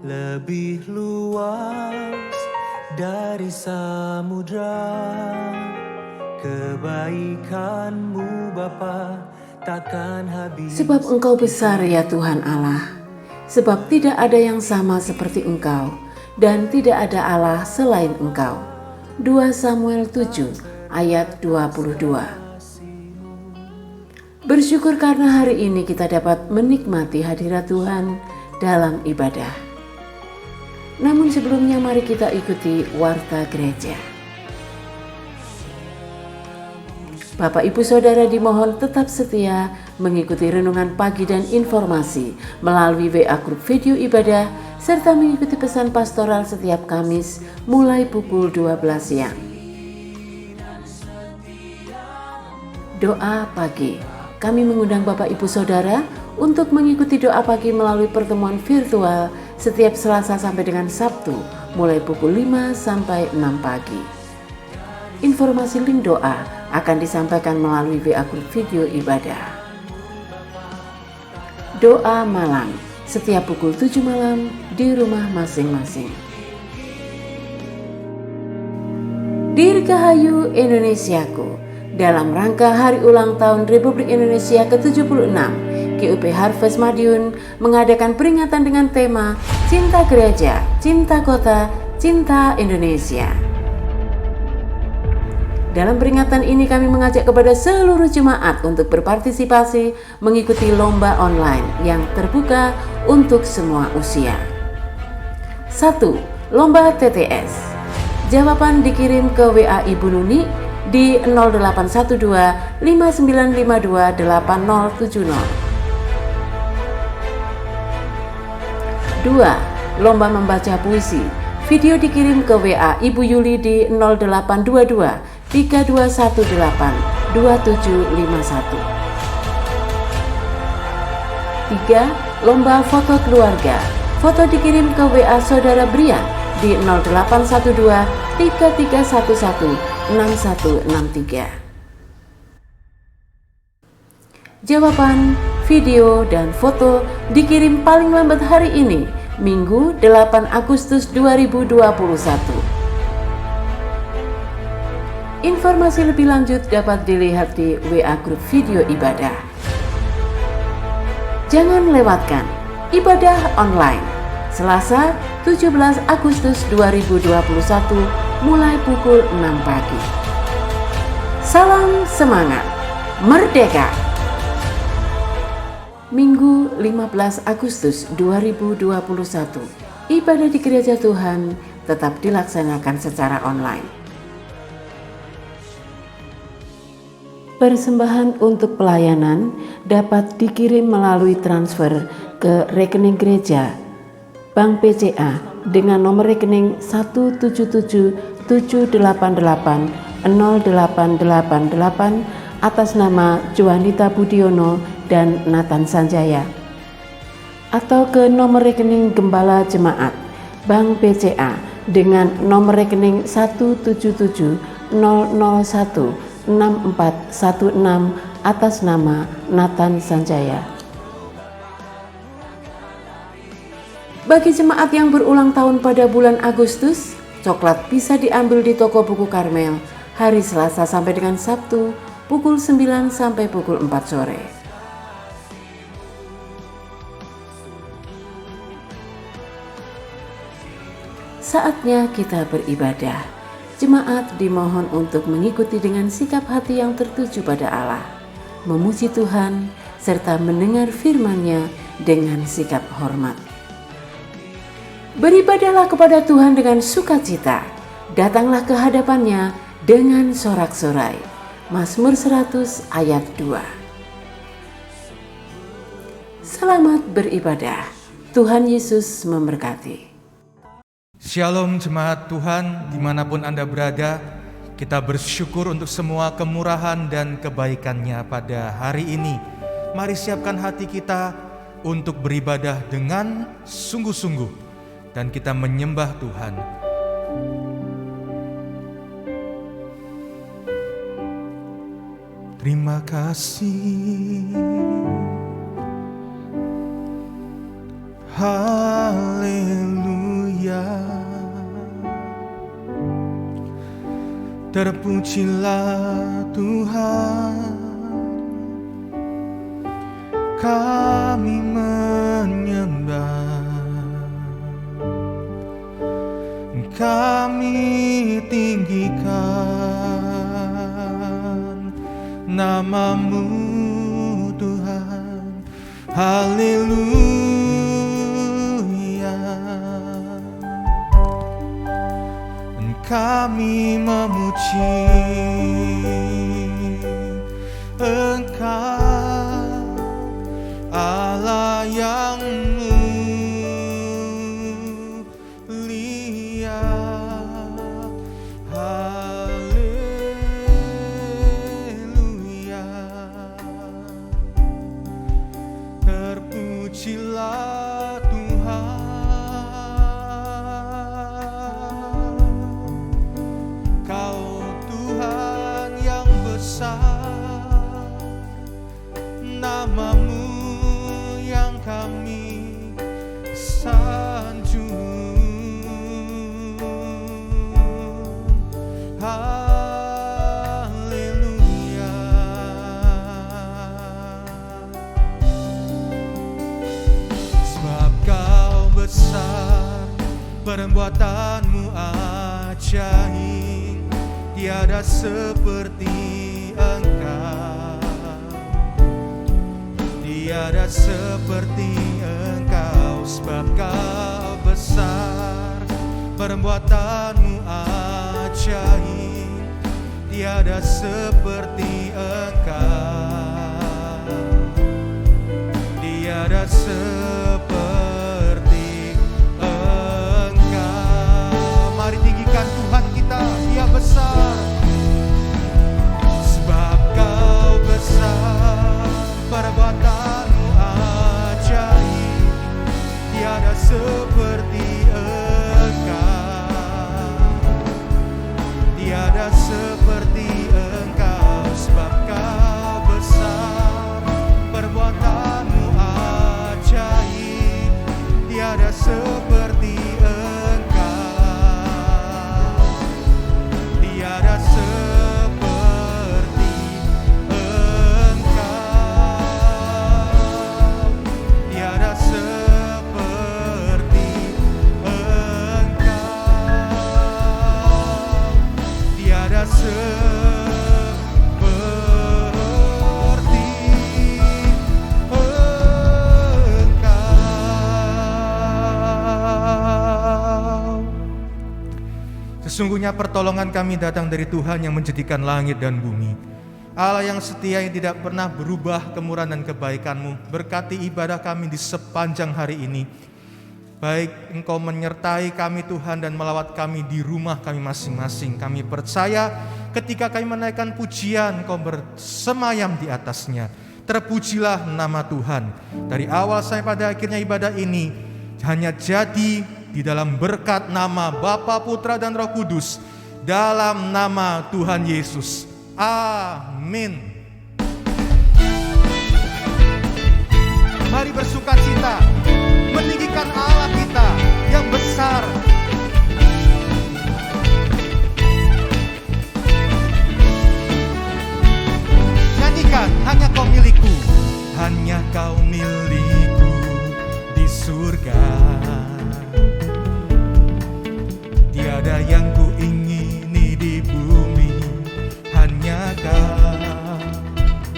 lebih luas dari samudra. Kebaikan-Mu Bapa takkan habis. Sebab Engkau besar ya Tuhan Allah, sebab tidak ada yang sama seperti Engkau, dan tidak ada Allah selain Engkau. 2 Samuel 7 ayat 22. Bersyukur karena hari ini kita dapat menikmati hadirat Tuhan dalam ibadah. Namun sebelumnya mari kita ikuti Warta Gereja. Bapak Ibu Saudara dimohon tetap setia mengikuti renungan pagi dan informasi melalui WA Grup Video Ibadah serta mengikuti pesan pastoral setiap Kamis mulai pukul 12 siang. Doa pagi. Kami mengundang Bapak Ibu Saudara untuk mengikuti doa pagi melalui pertemuan virtual setiap Selasa sampai dengan Sabtu mulai pukul 5 sampai 6 pagi. Informasi link doa akan disampaikan melalui WA Grup Video Ibadah. Doa malam setiap pukul 7 malam di rumah masing-masing. Dirgahayu Indonesiaku, dalam rangka hari ulang tahun Republik Indonesia ke-76, GUP Harvest Madiun mengadakan peringatan dengan tema Cinta Gereja, Cinta Kota, Cinta Indonesia. Dalam peringatan ini kami mengajak kepada seluruh jemaat untuk berpartisipasi mengikuti lomba online yang terbuka untuk semua usia. 1. Lomba TTS. Jawaban dikirim ke WA Ibu Nuni di 0812 5952 8070. 2. Lomba membaca puisi. Video dikirim ke WA Ibu Yuli di 0822 3218 2751. 3. Lomba foto keluarga. Foto dikirim ke WA Saudara Brian di 0812 3311 6163. Jawaban, video, dan foto dikirim paling lambat hari ini, Minggu 8 Agustus 2021. Informasi lebih lanjut dapat dilihat di WA Grup Video Ibadah. Jangan lewatkan ibadah online Selasa 17 Agustus 2021 mulai pukul 6 pagi. Salam semangat, merdeka! Minggu 15 Agustus 2021, ibadah di Gereja Tuhan tetap dilaksanakan secara online. Persembahan untuk pelayanan dapat dikirim melalui transfer ke rekening gereja Bank BCA dengan nomor rekening 177788088 atas nama Juanita Budiono dan Nathan Sanjaya, atau ke nomor rekening Gembala Jemaat Bank BCA dengan nomor rekening 17700016416 atas nama Nathan Sanjaya. Bagi jemaat yang berulang tahun pada bulan Agustus, coklat bisa diambil di toko buku Karmel hari Selasa sampai dengan Sabtu pukul 9 sampai pukul 4 sore. Saatnya kita beribadah. Jemaat dimohon untuk mengikuti dengan sikap hati yang tertuju pada Allah, memuji Tuhan, serta mendengar firman-Nya dengan sikap hormat. Beribadahlah kepada Tuhan dengan sukacita, datanglah ke hadapan-Nya dengan sorak-sorai. Mazmur 100 ayat 2. Selamat beribadah. Tuhan Yesus memberkati. Shalom jemaat Tuhan, dimanapun Anda berada, kita bersyukur untuk semua kemurahan dan kebaikan-Nya pada hari ini. Mari siapkan hati kita untuk beribadah dengan sungguh-sungguh dan kita menyembah Tuhan. Terima kasih, haleluya. Terpujilah Tuhan, kami menyembah, kami tinggikan nama-Mu Tuhan. Haleluya. Kami memuji Engkau, Allah yang mulia. Haleluya. Terpujilah Tuhan, Kau Tuhan yang besar, nama-Mu yang kami sanjung. Haleluya. Sebab Kau besar, perbuatan-Mu ajaib, tiada seperti Engkau, tiada seperti Engkau. Sebab Kau besar, perbuatan-Mu ajaib, tiada seperti Engkau, tiada seperti Engkau. Mari tinggikan Tuhan kita, Dia besar. Sebab Kau besar, perbuatan-Mu ajaib, tiada seperti Engkau, tiada seperti Engkau. Sebab Kau besar, perbuatan-Mu ajaib, tiada seperti Engkau, tiada seperti Engkau, tiada seperti Engkau, tiada seperti Engkau. Sesungguhnya pertolongan kami datang dari Tuhan yang menjadikan langit dan bumi. Allah yang setia yang tidak pernah berubah kemurahan dan kebaikan-Mu. Berkati ibadah kami di sepanjang hari ini. Baik Engkau menyertai kami Tuhan dan melawat kami di rumah kami masing-masing. Kami percaya ketika kami menaikkan pujian, Engkau bersemayam di atasnya. Terpujilah nama Tuhan. Dari awal sampai pada akhirnya ibadah ini hanya jadi di dalam berkat nama Bapa, Putra, dan Roh Kudus, dalam nama Tuhan Yesus. Amin. Mari bersukacita meninggikan Allah kita yang besar. Nyanyikan, hanya Kau milikku, hanya Kau milikku di surga. Tiada yang ku ingini di bumi, hanya Kau.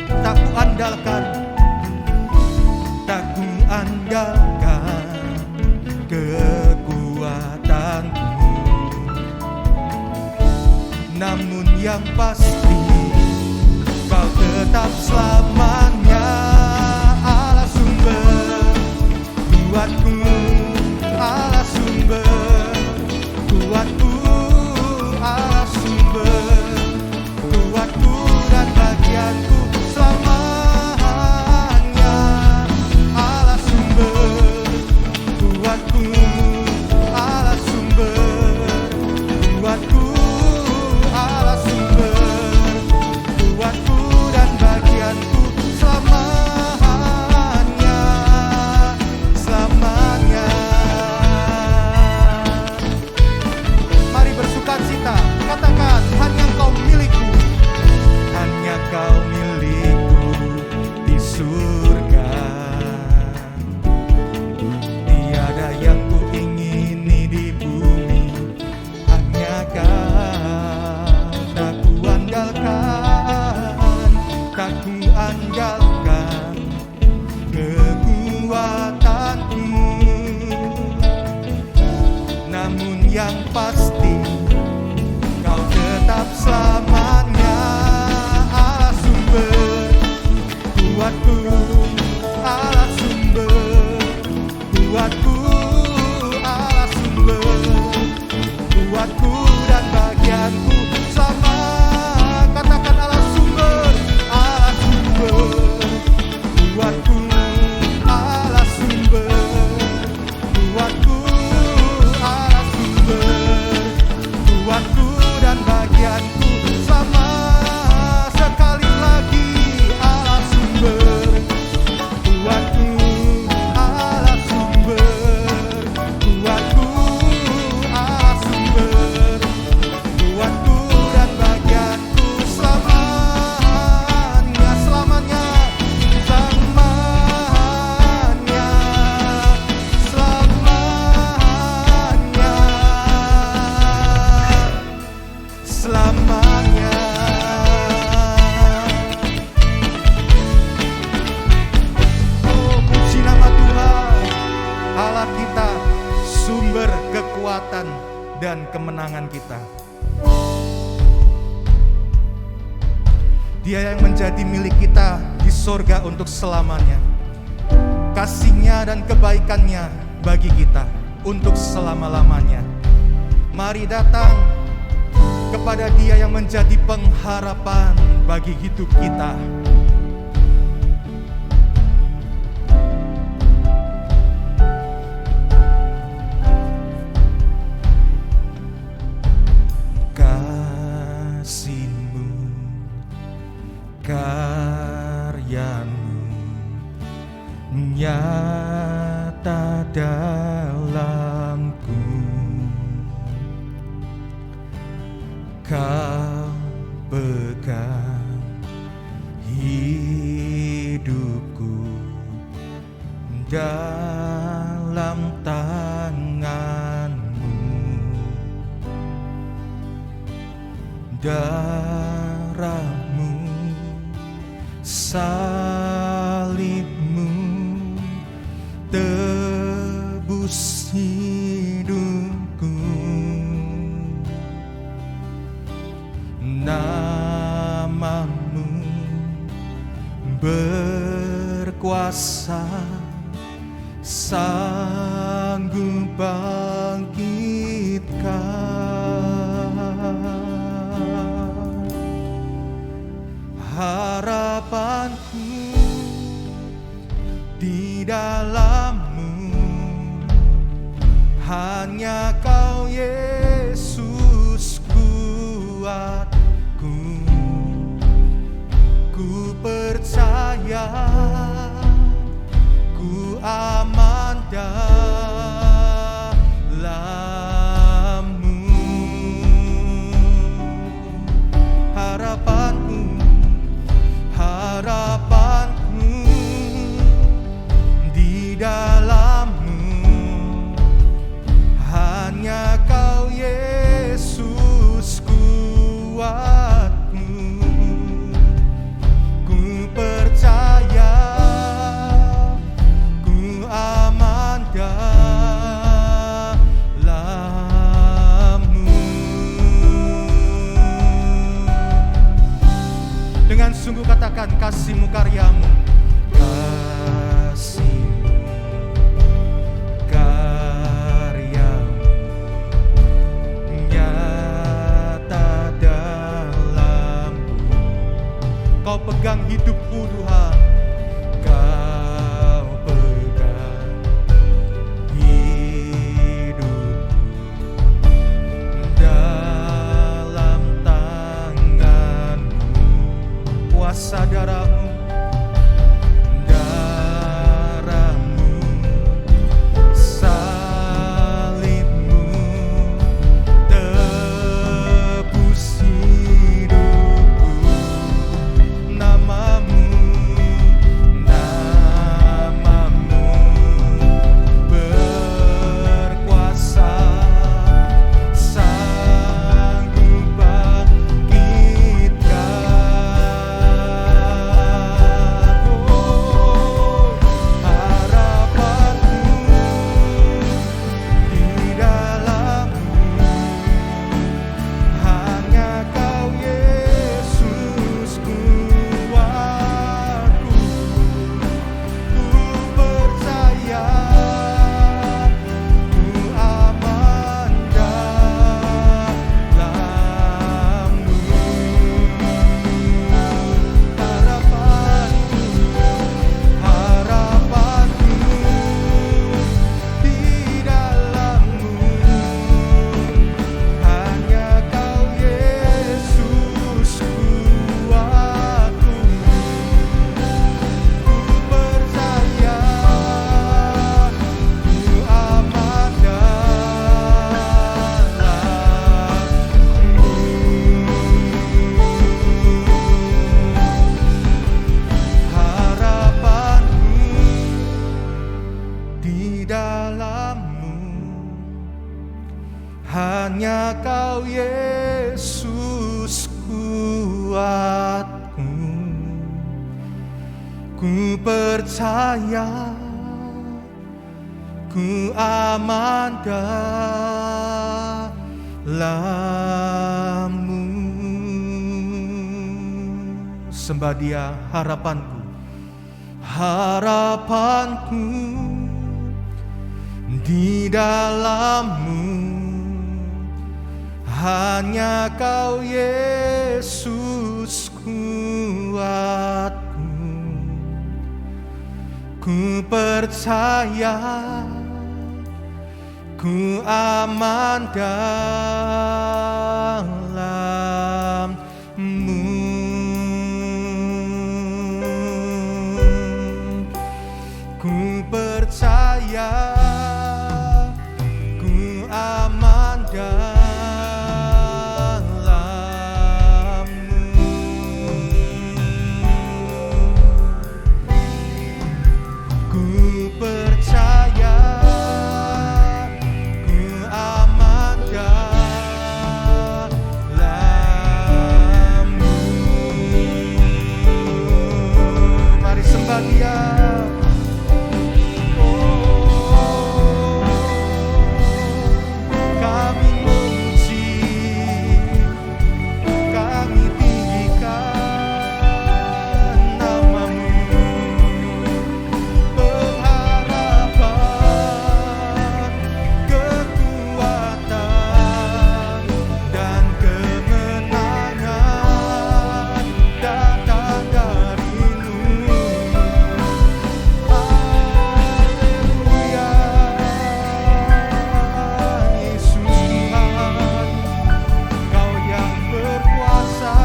Tak ku andalkan, tak ku andalkan kekuatanku, namun yang pasti Kau tetap selamanya Allah sumber kuatku, Allah sumber kuatku, Allah sumber kuatku dan bagianku selamanya. Allah sumber kuatku, Allah sumber kuatku, Allah sumber kuatku dan bagianku yang pasti Kau tetap selamanya Allah sumber kuatku, Allah sumber kuatku, Allah sumber kuatku dan bagianku sama. Katakan Allah sumber kuatku, Allah sumber kuatku, Allah sumber kuatku dan bagianku sama. Sekali lagi Allah sumber kuatku, Allah sumber kuatku, Allah sumber kuatku dan bagianku selamanya, selamanya, selamanya, selamanya, selamanya. Oh, puji nama Tuhan Allah kita, sumber kekuatan dan kemenangan kita. Dia yang menjadi milik kita di sorga untuk selamanya. Kasih-Nya dan kebaikan-Nya bagi kita untuk selama-lamanya. Mari datang kepada Dia yang menjadi pengharapan bagi hidup kita. Kasih-Mu, karya-Mu nyata dalamku. Kau pegang hidupku dalam tangan-Mu. Darah-Mu, salib-Mu tebus hidupku. Nama-Mu berkuasa, sanggup bangkitkan. Harapanku di dalam-Mu, hanya Kau Yesus kuatku. Ku percaya, ku aman dalam-Mu. Harapanku, harapanku di dalam-Mu, hanya Kau Yesus kuatku. Ku percaya, ku hanya Kau Yesus kuatku. Ku percaya, ku aman dalam-Mu. Sembah Dia harapanku, harapanku di dalam-Mu. Hanya Kau Yesus kuatku. Ku percaya, ku aman dalam-Mu. Ku percaya, ku aman dalam-Mu. Ku percaya, ku aman dalam-Mu. Mari sembah Dia. Kami memuji, kami tinggikan nama-Mu. Pengharapan, kekuatan, dan kemenangan datang dari-Mu. Haleluya, Yesus Tuhan, Kau yang berkuasa,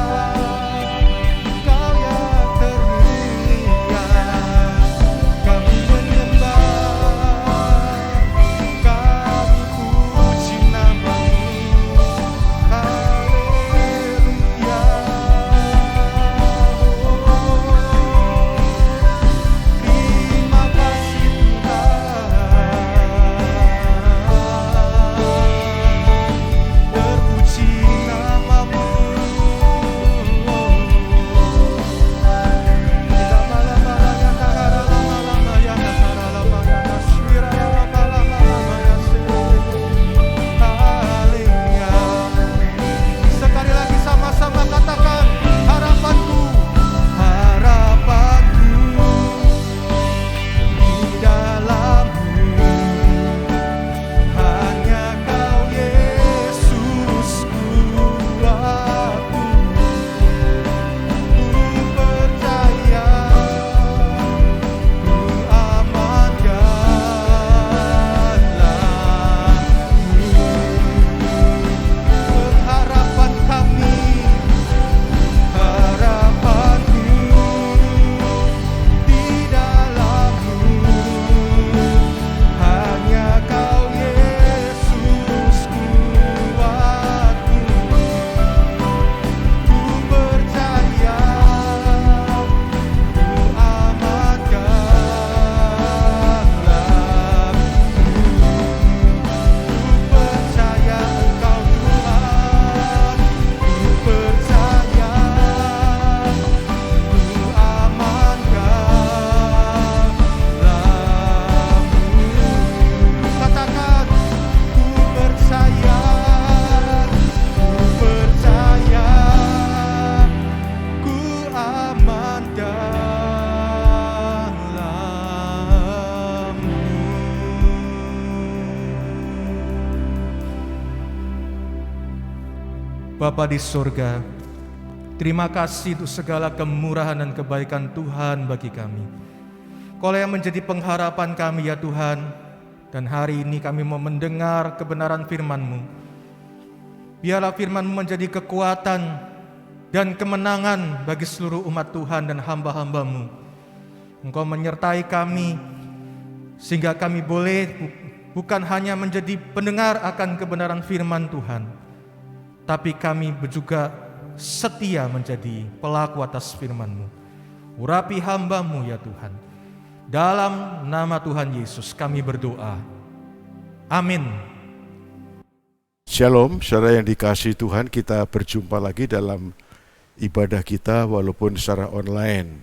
Kau yang termulia. Kami menyembah, kami puji nama-Mu. Haleluya. Terima kasih Tuhan, terpuji nama-Mu. Haleluya. Sekali lagi sama-sama katakan, harapanku, harapanku di dalam-Mu. Hanya Kau Yesus kuatku. Ku percaya, ku aman dalam-Mu. Pengharapan kami, harapanku di dalam-Mu. Hanya Kau Yesus kuatku. Ku percaya, ku aman dalam-Mu. Ku percaya Engkau Tuhan, ku percaya, ku aman dalam-Mu. Katakan, ku percaya, ku percaya, ku aman dalam-Mu. Bapa di surga, terima kasih untuk segala kemurahan dan kebaikan Tuhan bagi kami. Kau yang menjadi pengharapan kami ya Tuhan. Dan hari ini kami mau mendengar kebenaran firman-Mu. Biarlah firman-Mu menjadi kekuatan dan kemenangan bagi seluruh umat Tuhan dan hamba-hamba-Mu. Engkau menyertai kami sehingga kami boleh bukan hanya menjadi pendengar akan kebenaran firman Tuhan, tapi kami juga setia menjadi pelaku atas firman-Mu. Urapi hamba-Mu ya Tuhan. Dalam nama Tuhan Yesus kami berdoa. Amin. Shalom, saudara yang dikasihi Tuhan, kita berjumpa lagi dalam ibadah kita walaupun secara online.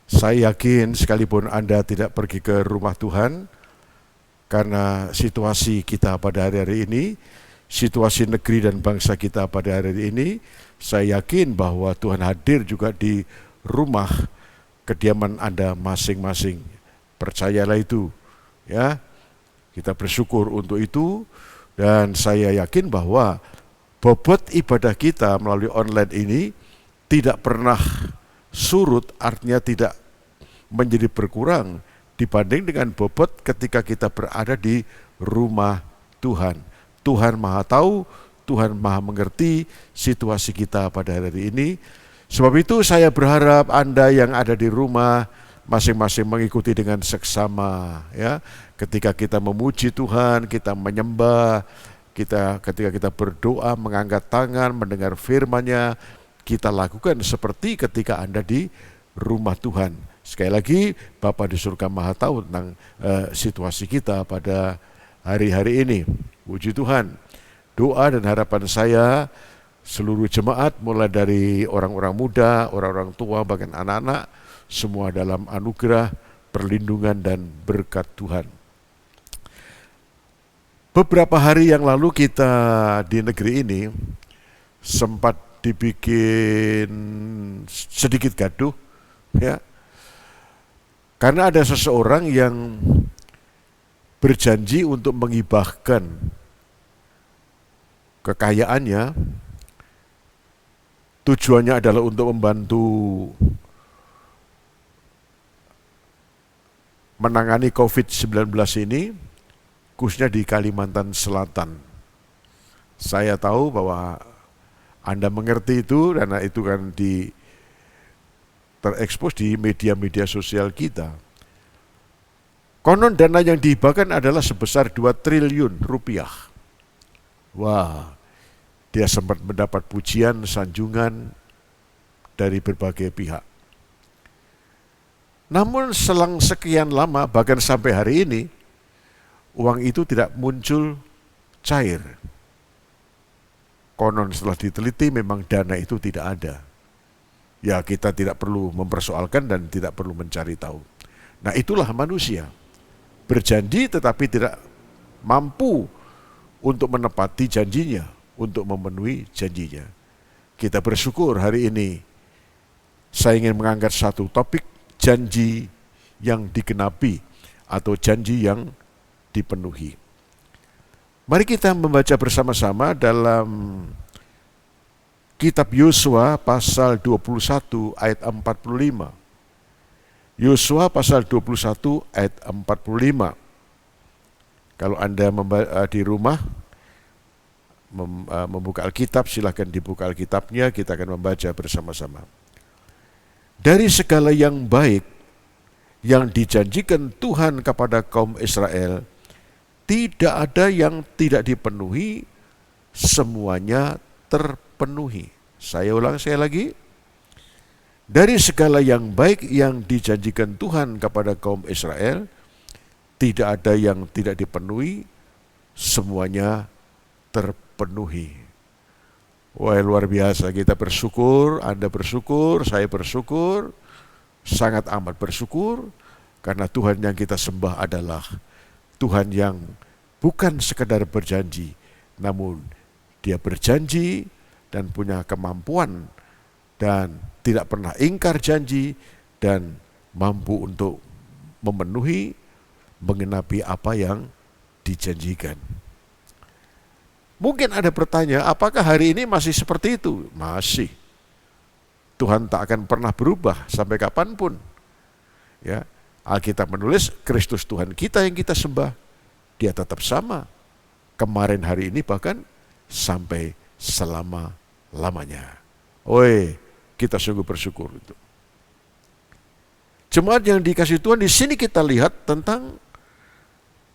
Saya yakin sekalipun Anda tidak pergi ke rumah Tuhan, karena situasi kita pada hari-hari ini, situasi negeri dan bangsa kita pada hari ini, saya yakin bahwa Tuhan hadir juga di rumah kediaman Anda masing-masing. Percayalah itu, ya. Kita bersyukur untuk itu, dan saya yakin bahwa bobot ibadah kita melalui online ini tidak pernah surut, artinya tidak menjadi berkurang dibanding dengan bobot ketika kita berada di rumah Tuhan. Tuhan Maha tahu, Tuhan Maha mengerti situasi kita pada hari ini. Sebab itu saya berharap Anda yang ada di rumah masing-masing mengikuti dengan seksama, ya. Ketika kita memuji Tuhan, kita menyembah, ketika kita berdoa, mengangkat tangan, mendengar firman-Nya, kita lakukan seperti ketika Anda di rumah Tuhan. Sekali lagi, Bapa di surga Maha tahu tentang situasi kita pada hari-hari ini. Puji Tuhan. Doa dan harapan saya, seluruh jemaat mulai dari orang-orang muda, orang-orang tua, bahkan anak-anak, semua dalam anugerah, perlindungan dan berkat Tuhan. Beberapa hari yang lalu kita di negeri ini sempat dibikin sedikit gaduh, ya. Karena ada seseorang yang berjanji untuk menghibahkan kekayaannya, tujuannya adalah untuk membantu menangani COVID-19 ini, khususnya di Kalimantan Selatan. Saya tahu bahwa Anda mengerti itu, karena itu kan terekspos di media-media sosial kita. Konon dana yang dihibahkan adalah sebesar 2 triliun rupiah. Wah, dia sempat mendapat pujian, sanjungan dari berbagai pihak. Namun selang sekian lama, bahkan sampai hari ini, uang itu tidak muncul cair. Konon setelah diteliti memang dana itu tidak ada. Ya, kita tidak perlu mempersoalkan dan tidak perlu mencari tahu. Nah, itulah manusia. Berjanji tetapi tidak mampu untuk menepati janjinya, untuk memenuhi janjinya. Kita bersyukur hari ini saya ingin mengangkat satu topik, janji yang digenapi atau janji yang dipenuhi. Mari kita membaca bersama-sama dalam Kitab Yosua pasal 21 ayat 45. Yosua pasal 21 ayat 45. Kalau Anda di rumah membuka Alkitab, silakan dibuka Alkitabnya, kita akan membaca bersama-sama. Dari segala yang baik yang dijanjikan Tuhan kepada kaum Israel, tidak ada yang tidak dipenuhi, semuanya terpenuhi. Saya ulang sekali lagi. Dari segala yang baik yang dijanjikan Tuhan kepada kaum Israel, tidak ada yang tidak dipenuhi, semuanya terpenuhi. Wah, luar biasa, kita bersyukur, Anda bersyukur, saya bersyukur, sangat amat bersyukur, karena Tuhan yang kita sembah adalah Tuhan yang bukan sekedar berjanji, namun Dia berjanji dan punya kemampuan dan tidak pernah ingkar janji dan mampu untuk memenuhi, menggenapi apa yang dijanjikan. Mungkin ada pertanyaan, apakah hari ini masih seperti itu? Masih. Tuhan tak akan pernah berubah sampai kapanpun. Ya, Alkitab menulis Kristus Tuhan kita yang kita sembah, Dia tetap sama. Kemarin, hari ini, bahkan sampai selama-lamanya. Oi, kita sungguh bersyukur itu. Jemaat yang dikasih Tuhan, di sini kita lihat tentang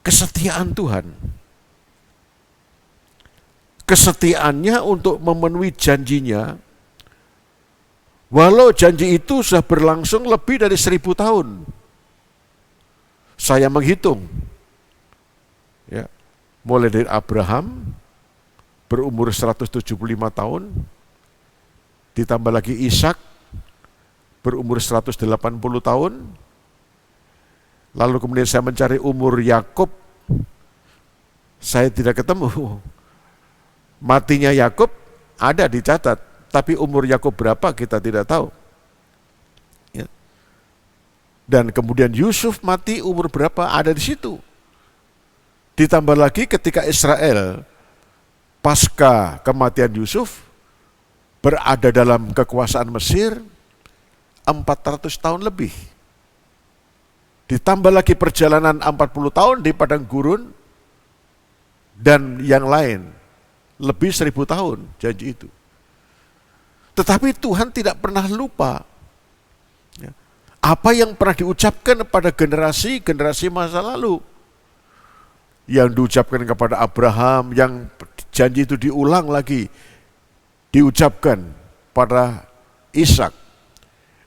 kesetiaan Tuhan. Kesetiaannya untuk memenuhi janjinya, walau janji itu sudah berlangsung lebih dari 1000 tahun. Saya menghitung, ya, mulai dari Abraham berumur 175 tahun, ditambah lagi Ishak berumur 180 tahun, lalu kemudian saya mencari umur Yakub, saya tidak ketemu. Matinya Yakub ada dicatat, tapi umur Yakub berapa kita tidak tahu. Ya. Dan kemudian Yusuf mati umur berapa ada di situ. Ditambah lagi ketika Israel pasca kematian Yusuf berada dalam kekuasaan Mesir 400 tahun lebih. Ditambah lagi perjalanan 40 tahun di padang gurun dan yang lain, lebih 1000 tahun janji itu. Tetapi Tuhan tidak pernah lupa apa yang pernah diucapkan pada generasi-generasi masa lalu. Yang diucapkan kepada Abraham, yang janji itu diulang lagi, diucapkan pada Ishak,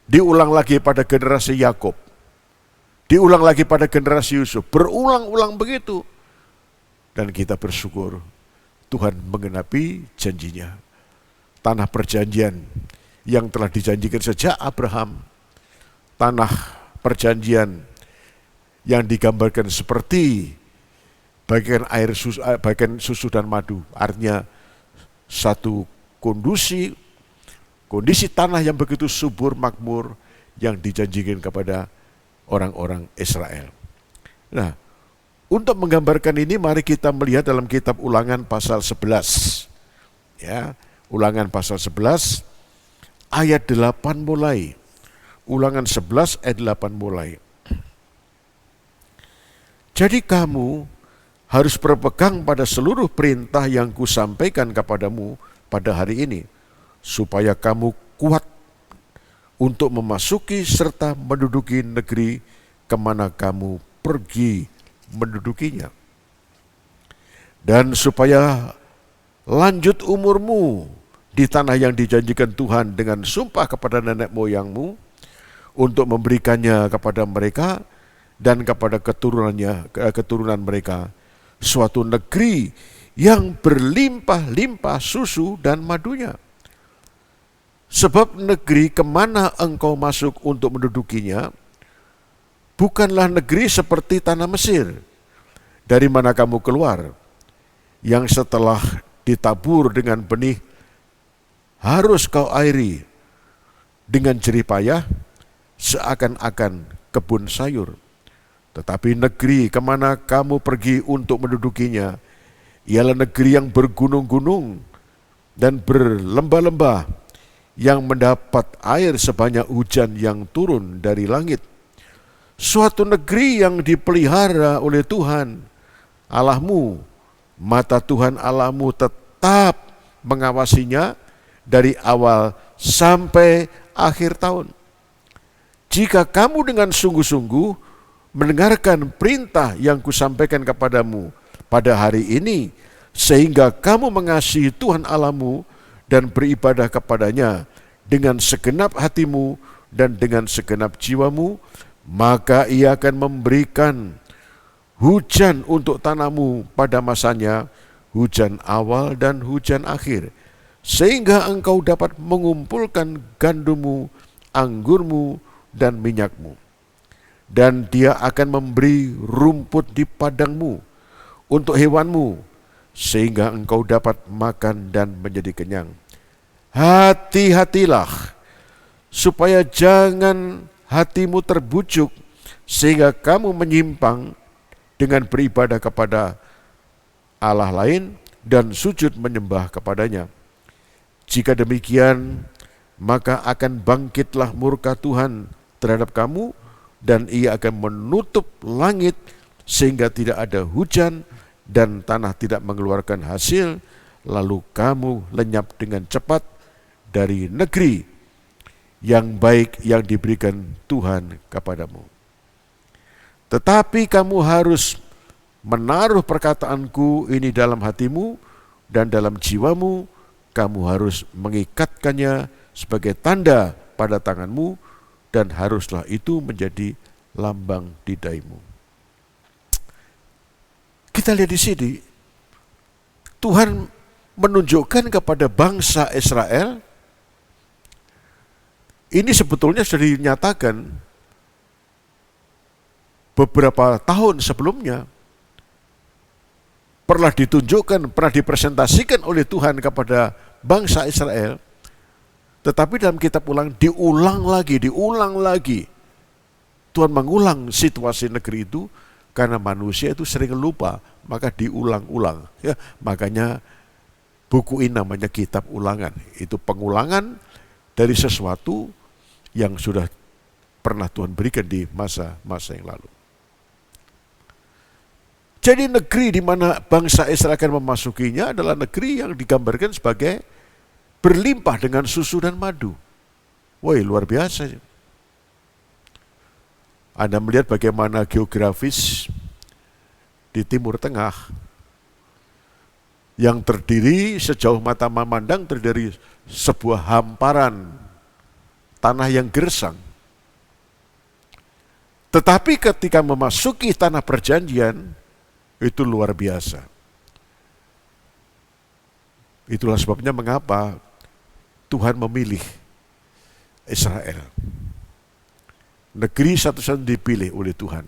diulang lagi pada generasi Yakub, diulang lagi pada generasi Yusuf, berulang-ulang begitu. Dan kita bersyukur Tuhan menggenapi janjinya. Tanah perjanjian yang telah dijanjikan sejak Abraham, tanah perjanjian yang digambarkan seperti bagian air susu, bagian susu dan madu, artinya satu kondisi tanah yang begitu subur makmur yang dijanjikan kepada orang-orang Israel. Nah, untuk menggambarkan ini mari kita melihat dalam kitab Ulangan pasal 11. Ya, Ulangan pasal 11 ayat 8 mulai. Ulangan 11 ayat 8 mulai. Jadi kamu harus berpegang pada seluruh perintah yang kusampaikan kepadamu pada hari ini, supaya kamu kuat untuk memasuki serta menduduki negeri kemana kamu pergi mendudukinya. Dan supaya lanjut umurmu di tanah yang dijanjikan Tuhan dengan sumpah kepada nenek moyangmu, untuk memberikannya kepada mereka dan kepada keturunan mereka, suatu negeri yang berlimpah-limpah susu dan madunya. Sebab negeri kemana engkau masuk untuk mendudukinya bukanlah negeri seperti tanah Mesir, dari mana kamu keluar, yang setelah ditabur dengan benih harus kau airi dengan jerih payah seakan-akan kebun sayur. Tetapi negeri kemana kamu pergi untuk mendudukinya ialah negeri yang bergunung-gunung dan berlembah-lembah, yang mendapat air sebanyak hujan yang turun dari langit. Suatu negeri yang dipelihara oleh Tuhan Allahmu. Mata Tuhan Allahmu tetap mengawasinya dari awal sampai akhir tahun. Jika kamu dengan sungguh-sungguh mendengarkan perintah yang kusampaikan kepadamu pada hari ini, sehingga kamu mengasihi Tuhan Allahmu dan beribadah kepadanya dengan segenap hatimu dan dengan segenap jiwamu, maka Ia akan memberikan hujan untuk tanahmu pada masanya, hujan awal dan hujan akhir, sehingga engkau dapat mengumpulkan gandummu, anggurmu, dan minyakmu. Dan Dia akan memberi rumput di padangmu untuk hewanmu, sehingga engkau dapat makan dan menjadi kenyang. Hati-hatilah supaya jangan hatimu terbujuk sehingga kamu menyimpang dengan beribadah kepada Allah lain dan sujud menyembah kepadanya. Jika demikian, maka akan bangkitlah murka Tuhan terhadap kamu, dan Ia akan menutup langit sehingga tidak ada hujan dan tanah tidak mengeluarkan hasil, lalu kamu lenyap dengan cepat dari negeri yang baik yang diberikan Tuhan kepadamu. Tetapi kamu harus menaruh perkataanku ini dalam hatimu dan dalam jiwamu, kamu harus mengikatkannya sebagai tanda pada tanganmu, dan haruslah itu menjadi lambang di dahimu. Kita lihat di sini, Tuhan menunjukkan kepada bangsa Israel, ini sebetulnya sudah dinyatakan beberapa tahun sebelumnya, pernah ditunjukkan, pernah dipresentasikan oleh Tuhan kepada bangsa Israel, tetapi dalam kitab Ulangan diulang lagi. Tuhan mengulang situasi negeri itu karena manusia itu sering lupa, maka diulang-ulang. Ya, makanya buku ini namanya Kitab Ulangan. Itu pengulangan dari sesuatu yang sudah pernah Tuhan berikan di masa-masa yang lalu. Jadi negeri di mana bangsa Israel akan memasukinya adalah negeri yang digambarkan sebagai berlimpah dengan susu dan madu. Woi, luar biasa. Anda melihat bagaimana geografis di Timur Tengah yang terdiri sejauh mata memandang terdiri sebuah hamparan tanah yang gersang. Tetapi ketika memasuki tanah perjanjian, itu luar biasa. Itulah sebabnya mengapa Tuhan memilih Israel. Negeri satu-satunya dipilih oleh Tuhan.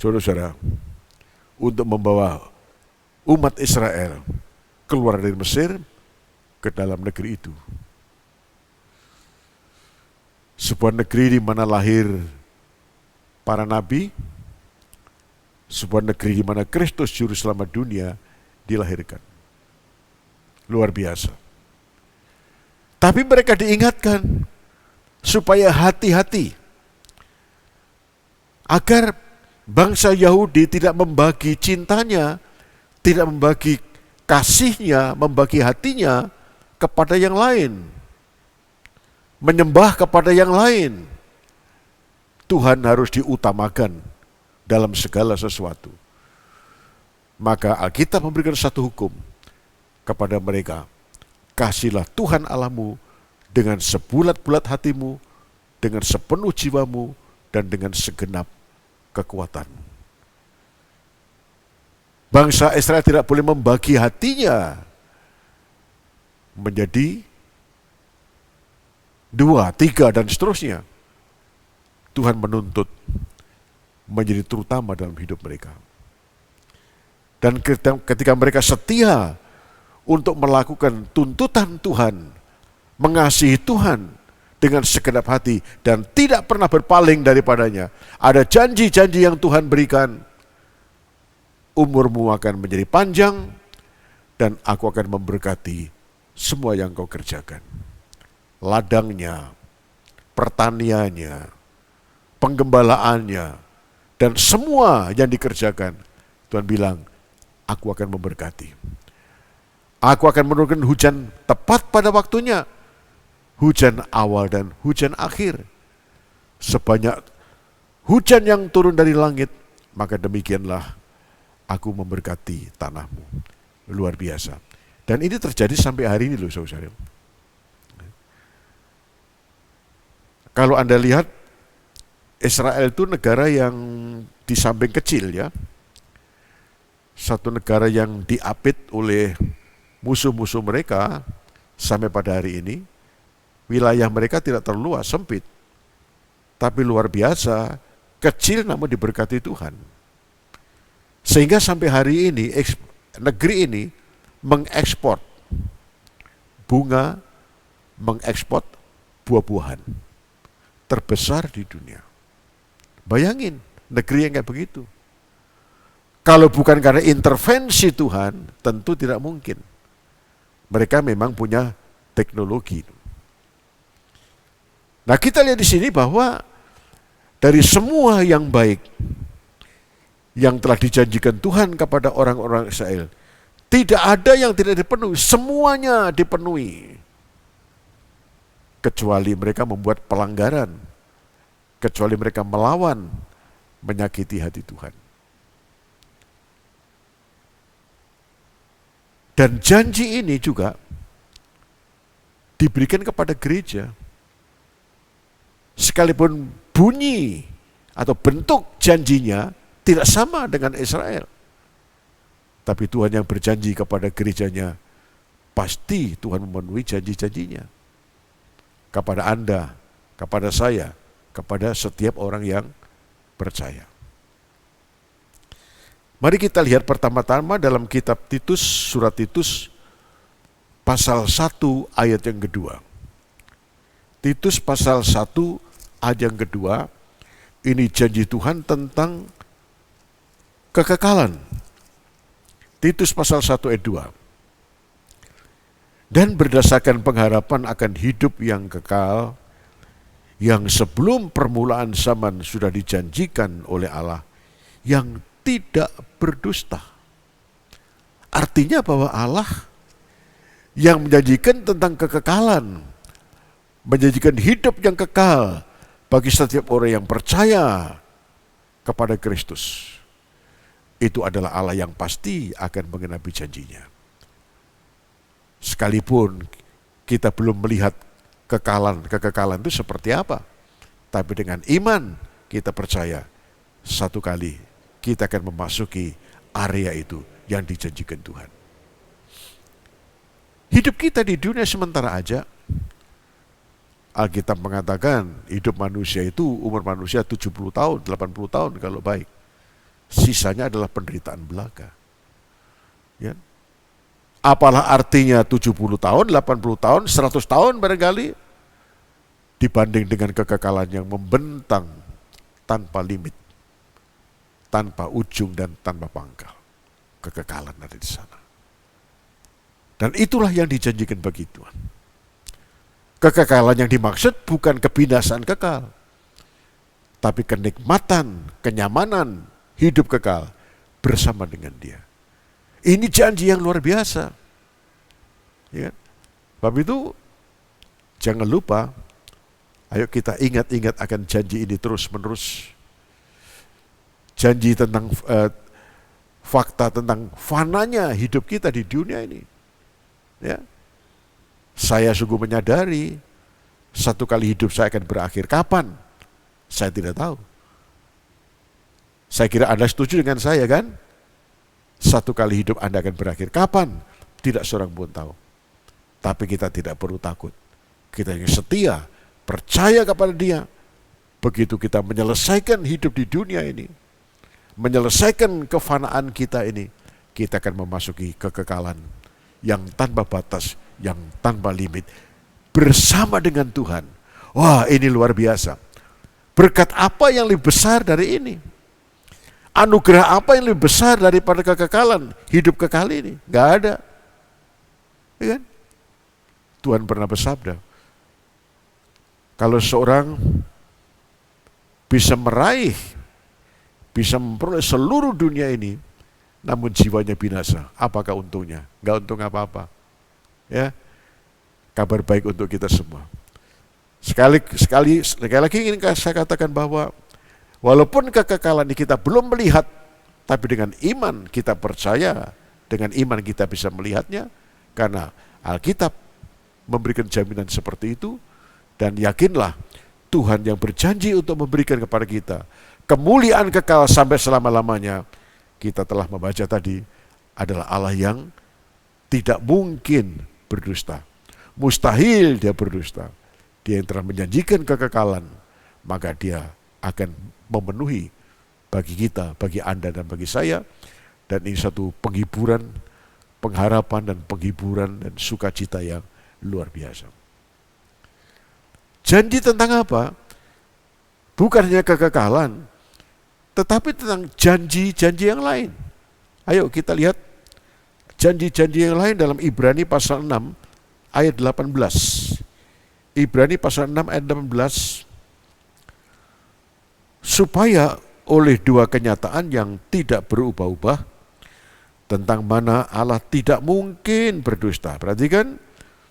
Saudara-saudara, untuk membawa umat Israel keluar dari Mesir ke dalam negeri itu. Sebuah negeri di mana lahir para nabi, sebuah negeri di mana Kristus Juru Selamat dunia dilahirkan. Luar biasa. Tapi mereka diingatkan supaya hati-hati agar bangsa Yahudi tidak membagi cintanya, tidak membagi kasihnya, membagi hatinya kepada yang lain, menyembah kepada yang lain. Tuhan harus diutamakan dalam segala sesuatu. Maka Alkitab memberikan satu hukum kepada mereka. Kasihlah Tuhan Allahmu dengan sebulat-bulat hatimu, dengan sepenuh jiwamu, dan dengan segenap kekuatanmu. Bangsa Israel tidak boleh membagi hatinya menjadi 2, 3, dan seterusnya. Tuhan menuntut menjadi terutama dalam hidup mereka. Dan ketika mereka setia untuk melakukan tuntutan Tuhan, mengasihi Tuhan dengan segenap hati dan tidak pernah berpaling daripadanya. Ada janji-janji yang Tuhan berikan. Umurmu akan menjadi panjang dan aku akan memberkati semua yang kau kerjakan. Ladangnya, pertaniannya, penggembalaannya, dan semua yang dikerjakan. Tuhan bilang, aku akan memberkati. Aku akan menurunkan hujan tepat pada waktunya. Hujan awal dan hujan akhir. Sebanyak hujan yang turun dari langit, maka demikianlah aku memberkati tanahmu. Luar biasa. Dan ini terjadi sampai hari ini loh saudara. Kalau Anda lihat, Israel itu negara yang di samping kecil ya. Satu negara yang diapit oleh musuh-musuh mereka sampai pada hari ini. Wilayah mereka tidak terlalu luas, sempit. Tapi luar biasa, kecil namun diberkati Tuhan. Sehingga sampai hari ini, negeri ini mengekspor bunga, mengekspor buah-buahan. Terbesar di dunia. Bayangin, negeri yang kayak begitu. Kalau bukan karena intervensi Tuhan, tentu tidak mungkin. Mereka memang punya teknologi. Nah, kita lihat di sini bahwa dari semua yang baik yang telah dijanjikan Tuhan kepada orang-orang Israel, tidak ada yang tidak dipenuhi, semuanya dipenuhi. Kecuali mereka membuat pelanggaran, kecuali mereka melawan, menyakiti hati Tuhan. Dan janji ini juga diberikan kepada gereja. Sekalipun bunyi atau bentuk janjinya tidak sama dengan Israel. Tapi Tuhan yang berjanji kepada gerejanya, pasti Tuhan memenuhi janji-janjinya. Kepada Anda, kepada saya, kepada setiap orang yang percaya. Mari kita lihat pertama-tama dalam kitab Titus, surat Titus, pasal 1 ayat yang kedua. Titus pasal 1 ayat yang kedua, ini janji Tuhan tentang kekekalan. Titus pasal 1 ayat 2. Dan berdasarkan pengharapan akan hidup yang kekal, yang sebelum permulaan zaman sudah dijanjikan oleh Allah, yang tidak berdusta. Artinya bahwa Allah yang menjanjikan tentang kekekalan, menjanjikan hidup yang kekal bagi setiap orang yang percaya kepada Kristus. Itu adalah Allah yang pasti akan menggenapi janjinya. Sekalipun kita belum melihat kekekalan itu seperti apa, tapi dengan iman kita percaya satu kali kita akan memasuki area itu yang dijanjikan Tuhan. Hidup kita di dunia sementara aja. Alkitab mengatakan hidup manusia itu, umur manusia 70 tahun, 80 tahun kalau baik. Sisanya adalah penderitaan belaka. Ya. Apalah artinya 70 tahun, 80 tahun, 100 tahun barangkali, dibanding dengan kekekalan yang membentang tanpa limit, tanpa ujung dan tanpa pangkal. Kekekalan ada di sana. Dan itulah yang dijanjikan bagi Tuhan. Kekekalan yang dimaksud bukan kebinasaan kekal, tapi kenikmatan, kenyamanan, hidup kekal bersama dengan Dia. Ini janji yang luar biasa. Ya. Sebab itu jangan lupa, ayo kita ingat-ingat akan janji ini terus-menerus. Janji tentang fakta tentang fananya hidup kita di dunia ini. Ya. Saya sungguh menyadari satu kali hidup saya akan berakhir. Kapan? Saya tidak tahu. Saya kira Anda setuju dengan saya kan? Satu kali hidup Anda akan berakhir. Kapan? Tidak seorang pun tahu. Tapi kita tidak perlu takut. Kita yang setia, percaya kepada Dia. Begitu kita menyelesaikan hidup di dunia ini, menyelesaikan kefanaan kita ini, kita akan memasuki kekekalan yang tanpa batas, yang tanpa limit, bersama dengan Tuhan. Wah, ini luar biasa. Berkat apa yang lebih besar dari ini? Anugerah apa yang lebih besar daripada kekekalan hidup kekal ini? Gak ada. Ya kan? Tuhan pernah bersabda, kalau seorang bisa meraih, bisa memperoleh seluruh dunia ini, namun jiwanya binasa, apakah untungnya? Gak untung apa-apa. Ya, kabar baik untuk kita semua. Sekali lagi ingin saya katakan bahwa walaupun kekekalan ini kita belum melihat, tapi dengan iman kita percaya, dengan iman kita bisa melihatnya, karena Alkitab memberikan jaminan seperti itu, dan yakinlah Tuhan yang berjanji untuk memberikan kepada kita kemuliaan kekal sampai selama-lamanya. Kita telah membaca tadi, adalah Allah yang tidak mungkin berdusta. Mustahil Dia berdusta. Dia yang telah menjanjikan kekekalan, maka Dia akan memenuhi bagi kita, bagi Anda dan bagi saya. Dan ini satu penghiburan, pengharapan dan penghiburan dan sukacita yang luar biasa. Janji tentang apa? Bukan hanya kekekalan, tetapi tentang janji-janji yang lain. Ayo kita lihat janji-janji yang lain dalam Ibrani pasal 6 ayat 18. Ibrani pasal 6 ayat 18. Supaya oleh dua kenyataan yang tidak berubah-ubah, tentang mana Allah tidak mungkin berdusta. Perhatikan,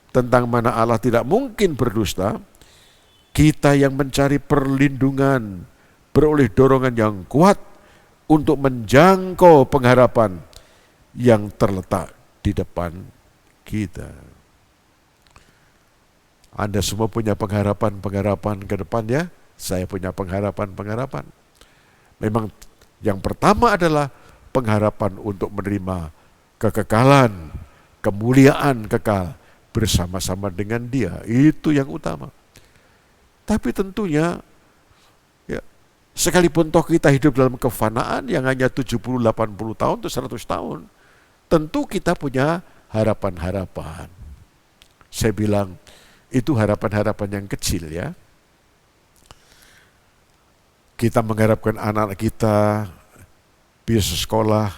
tentang mana Allah tidak mungkin berdusta, kita yang mencari perlindungan beroleh dorongan yang kuat untuk menjangkau pengharapan yang terletak di depan kita. Anda semua punya pengharapan-pengharapan ke depan ya. Saya punya pengharapan-pengharapan. Memang yang pertama adalah pengharapan untuk menerima kekekalan, kemuliaan kekal bersama-sama dengan Dia. Itu yang utama. Tapi tentunya ya, sekalipun toh kita hidup dalam kefanaan yang hanya 70, 80 tahun atau 100 tahun, tentu kita punya harapan-harapan. Saya bilang itu harapan-harapan yang kecil ya. Kita mengharapkan anak kita bisa sekolah,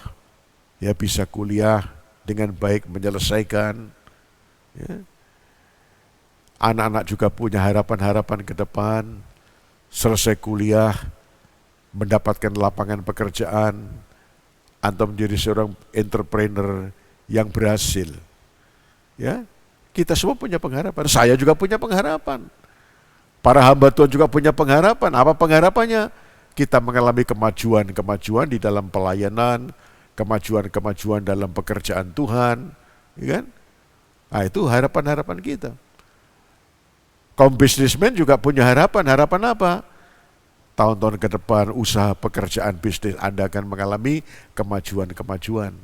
ya bisa kuliah dengan baik, menyelesaikan. Ya. Anak-anak juga punya harapan-harapan ke depan, selesai kuliah, mendapatkan lapangan pekerjaan, atau menjadi seorang entrepreneur yang berhasil. Ya, kita semua punya pengharapan. Saya juga punya pengharapan. Para hamba Tuhan juga punya pengharapan. Apa pengharapannya? Kita mengalami kemajuan-kemajuan di dalam pelayanan, kemajuan-kemajuan dalam pekerjaan Tuhan, ya kan? Nah, itu harapan-harapan kita. Kaum bisnismen juga punya harapan. Harapan apa? Tahun-tahun ke depan usaha pekerjaan bisnis Anda akan mengalami kemajuan-kemajuan.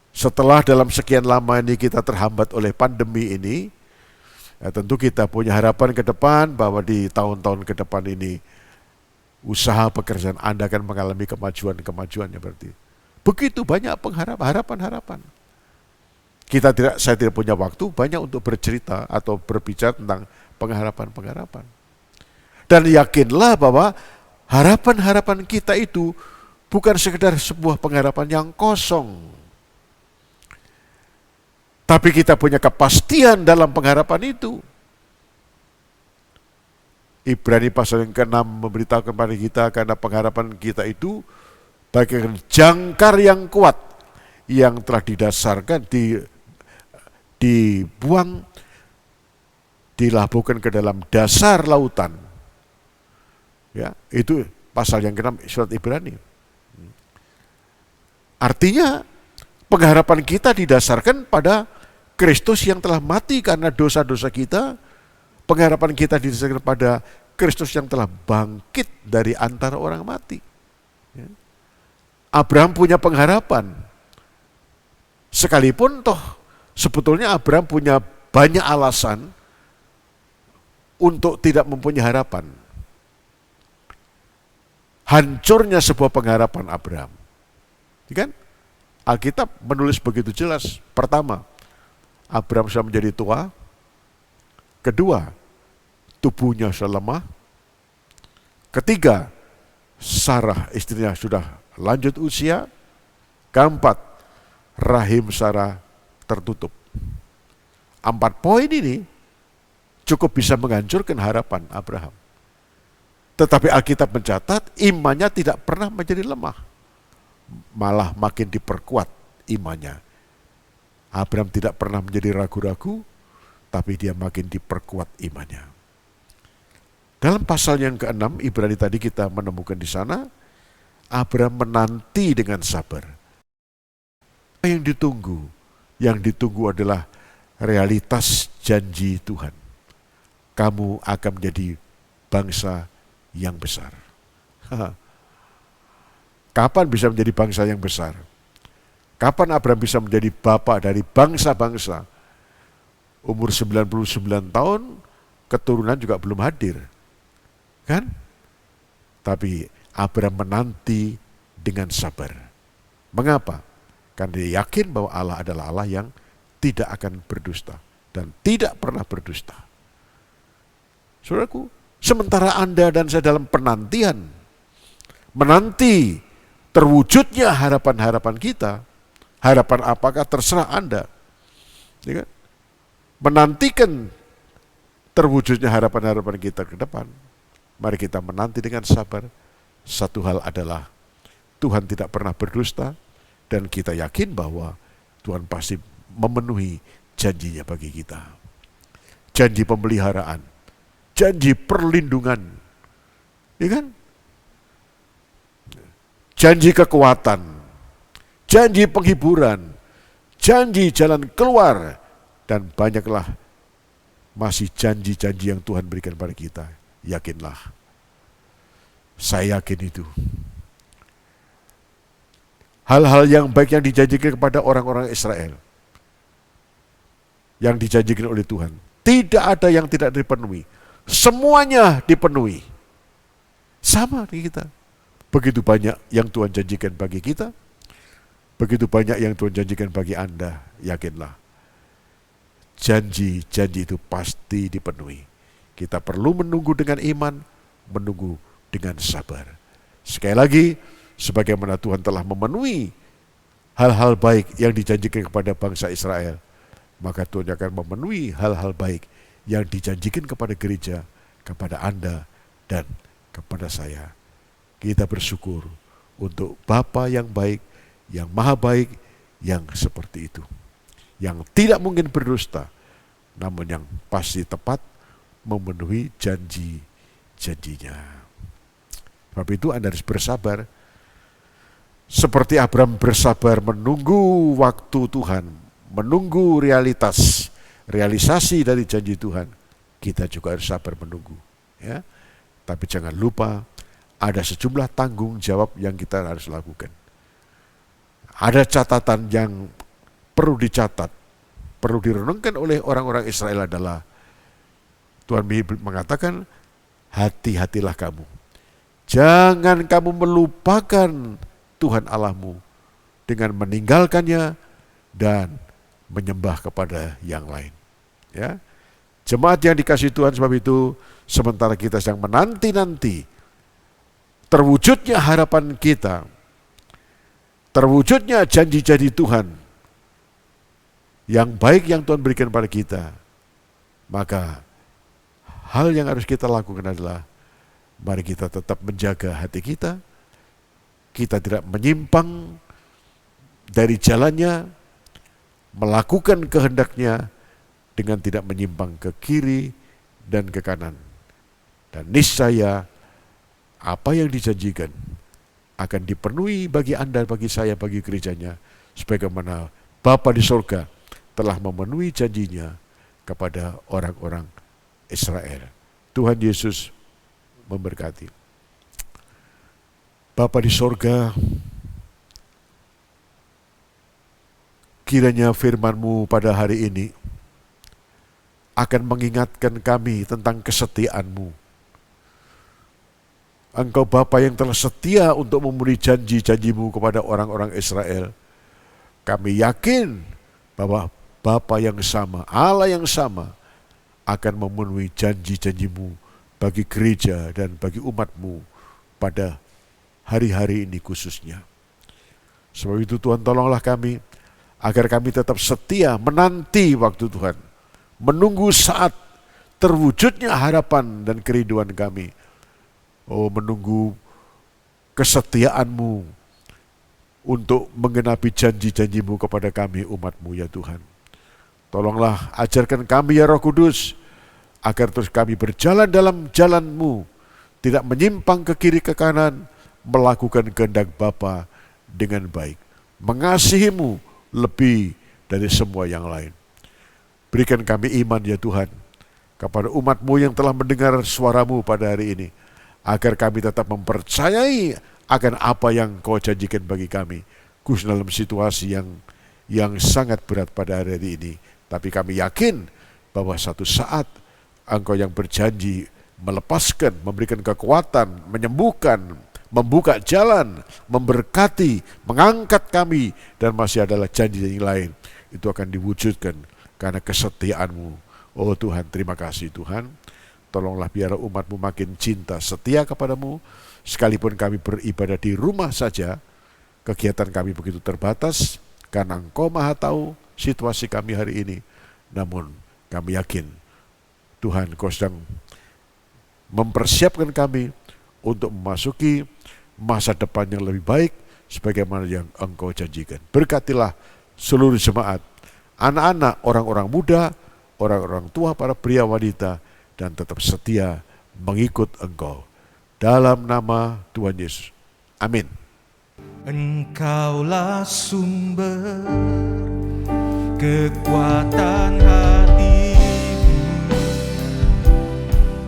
Setelah dalam sekian lama ini kita terhambat oleh pandemi ini, ya tentu kita punya harapan ke depan bahwa di tahun-tahun ke depan ini usaha pekerjaan Anda akan mengalami kemajuan-kemajuannya berarti. Begitu banyak harapan-harapan. Saya tidak punya waktu banyak untuk bercerita atau berbicara tentang pengharapan-pengharapan. Dan yakinlah bahwa harapan-harapan kita itu bukan sekedar sebuah pengharapan yang kosong. Tapi kita punya kepastian dalam pengharapan itu. Ibrani pasal yang ke-6 memberitahukan kepada kita karena pengharapan kita itu bagaikan jangkar yang kuat yang telah didasarkan, dibuang, dilabuhkan ke dalam dasar lautan. Ya, itu pasal yang ke-6 surat Ibrani. Artinya pengharapan kita didasarkan pada Kristus yang telah mati karena dosa-dosa kita. Pengharapan kita didasarkan pada Kristus yang telah bangkit dari antara orang mati. Ya. Abraham punya pengharapan. Sekalipun toh sebetulnya Abraham punya banyak alasan untuk tidak mempunyai harapan. Hancurnya sebuah pengharapan Abraham. Ya kan? Alkitab menulis begitu jelas. Pertama, Abraham sudah menjadi tua. Kedua, tubuhnya sudah lemah. Ketiga, Sarah istrinya sudah lanjut usia. Keempat, rahim Sarah tertutup. 4 poin ini cukup bisa menghancurkan harapan Abraham. Tetapi Alkitab mencatat imannya tidak pernah menjadi lemah. Malah makin diperkuat imannya. Abraham tidak pernah menjadi ragu-ragu, tapi dia makin diperkuat imannya. Dalam pasal yang ke-6 Ibrani tadi kita menemukan di sana, Abraham menanti dengan sabar. Yang ditunggu adalah realitas janji Tuhan. Kamu akan menjadi bangsa yang besar. Kapan bisa menjadi bangsa yang besar? Kapan Abraham bisa menjadi bapak dari bangsa-bangsa? Umur 99 tahun, keturunan juga belum hadir. Kan? Tapi Abraham menanti dengan sabar. Mengapa? Karena dia yakin bahwa Allah adalah Allah yang tidak akan berdusta dan tidak pernah berdusta. Saudaraku, sementara Anda dan saya dalam penantian, menanti terwujudnya harapan-harapan kita, harapan apakah terserah Anda. Ya kan? Menantikan terwujudnya harapan-harapan kita ke depan, mari kita menanti dengan sabar. Satu hal adalah Tuhan tidak pernah berdusta dan kita yakin bahwa Tuhan pasti memenuhi janjinya bagi kita. Janji pemeliharaan, janji perlindungan, ya kan? Janji kekuatan, janji penghiburan, janji jalan keluar, dan banyaklah masih janji-janji yang Tuhan berikan pada kita. Yakinlah. Saya yakin itu. hal-hal yang baik yang dijanjikan kepada orang-orang Israel, yang dijanjikan oleh Tuhan. Tidak ada yang tidak dipenuhi. Semuanya dipenuhi. Sama di kita. Begitu banyak yang Tuhan janjikan bagi kita, begitu banyak yang Tuhan janjikan bagi Anda. Yakinlah, janji-janji itu pasti dipenuhi. Kita perlu menunggu dengan iman, menunggu dengan sabar. Sekali lagi, sebagaimana Tuhan telah memenuhi hal-hal baik yang dijanjikan kepada bangsa Israel, maka Tuhan akan memenuhi hal-hal baik yang dijanjikan kepada gereja, kepada Anda, dan kepada saya. Kita bersyukur untuk Bapa yang baik, yang maha baik, yang seperti itu. Yang tidak mungkin berdusta, namun yang pasti tepat memenuhi janji-janjinya. Sebab itu Anda harus bersabar. Seperti Abraham bersabar menunggu waktu Tuhan, menunggu realisasi dari janji Tuhan, kita juga harus sabar menunggu. Ya. Tapi jangan lupa, ada sejumlah tanggung jawab yang kita harus lakukan. Ada catatan yang perlu dicatat, perlu direnungkan oleh orang-orang Israel adalah, Tuhan mengatakan, hati-hatilah kamu. Jangan kamu melupakan Tuhan Allahmu dengan meninggalkannya dan menyembah kepada yang lain. Ya. Jemaat yang dikasihi Tuhan, sebab itu sementara kita sedang menanti-nanti terwujudnya harapan kita, terwujudnya janji-janji Tuhan yang baik yang Tuhan berikan pada kita, maka hal yang harus kita lakukan adalah mari kita tetap menjaga hati kita tidak menyimpang dari jalannya, melakukan kehendaknya dengan tidak menyimpang ke kiri dan ke kanan. Dan niscaya apa yang dijanjikan akan dipenuhi bagi Anda, bagi saya, bagi gerejanya, sebagaimana Bapa di surga telah memenuhi janjinya kepada orang-orang Israel. Tuhan Yesus memberkati. Bapa di surga, kiranya firman-Mu pada hari ini akan mengingatkan kami tentang kesetiaan-Mu. Engkau Bapa yang telah setia untuk memenuhi janji-janji-Mu kepada orang-orang Israel. Kami yakin bahwa Bapa yang sama, Allah yang sama, akan memenuhi janji-janji-Mu bagi gereja dan bagi umat-Mu pada hari-hari ini khususnya. Sebab itu Tuhan, tolonglah kami agar kami tetap setia menanti waktu Tuhan, menunggu saat terwujudnya harapan dan kerinduan kami. Oh, menunggu kesetiaan-Mu untuk menggenapi janji-janji-Mu kepada kami umat-Mu ya Tuhan. Tolonglah ajarkan kami ya Roh Kudus, agar terus kami berjalan dalam jalan-Mu, tidak menyimpang ke kiri ke kanan, melakukan kehendak Bapa dengan baik, mengasihi-Mu lebih dari semua yang lain. Berikan kami iman ya Tuhan, kepada umat-Mu yang telah mendengar suara-Mu pada hari ini, agar kami tetap mempercayai akan apa yang Kau janjikan bagi kami, khusus dalam situasi yang sangat berat pada hari ini. Tapi kami yakin bahwa satu saat Engkau yang berjanji melepaskan, memberikan kekuatan, menyembuhkan, membuka jalan, memberkati, mengangkat kami, dan masih adalah janji-janji lain. Itu akan diwujudkan karena kesetiaan-Mu. Oh Tuhan, terima kasih Tuhan. Tolonglah biar umat-Mu makin cinta, setia kepadamu. Sekalipun kami beribadah di rumah saja, kegiatan kami begitu terbatas, karena Engkau Maha tahu situasi kami hari ini. Namun kami yakin, Tuhan, Kau sedang mempersiapkan kami untuk memasuki masa depan yang lebih baik, sebagaimana yang Engkau janjikan. Berkatilah seluruh jemaat, anak-anak, orang-orang muda, orang-orang tua, para pria wanita, dan tetap setia mengikut Engkau. Dalam nama Tuhan Yesus. Amin. Engkaulah sumber kekuatan hatiku,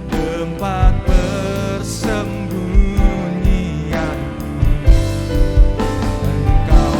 tempat persembunyianku. Engkau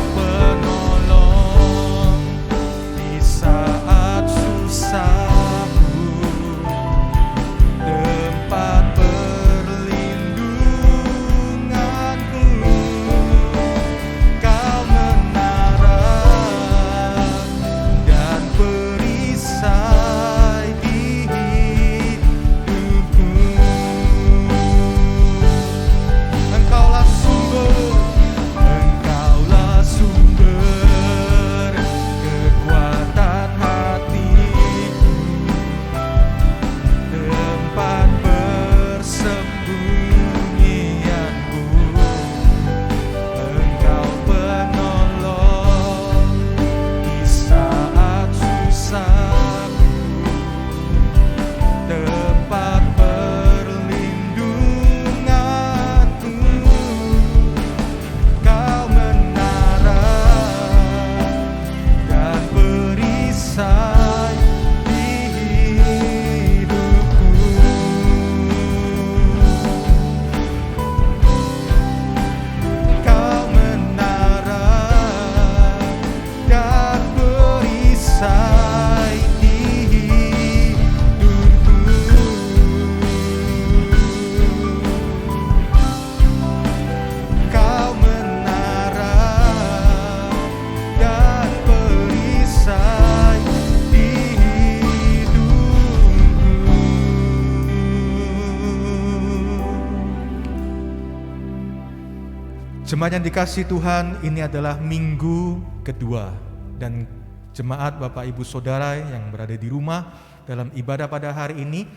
Jemaat yang dikasihi Tuhan, ini adalah minggu kedua dan jemaat Bapak Ibu Saudara yang berada di rumah dalam ibadah pada hari ini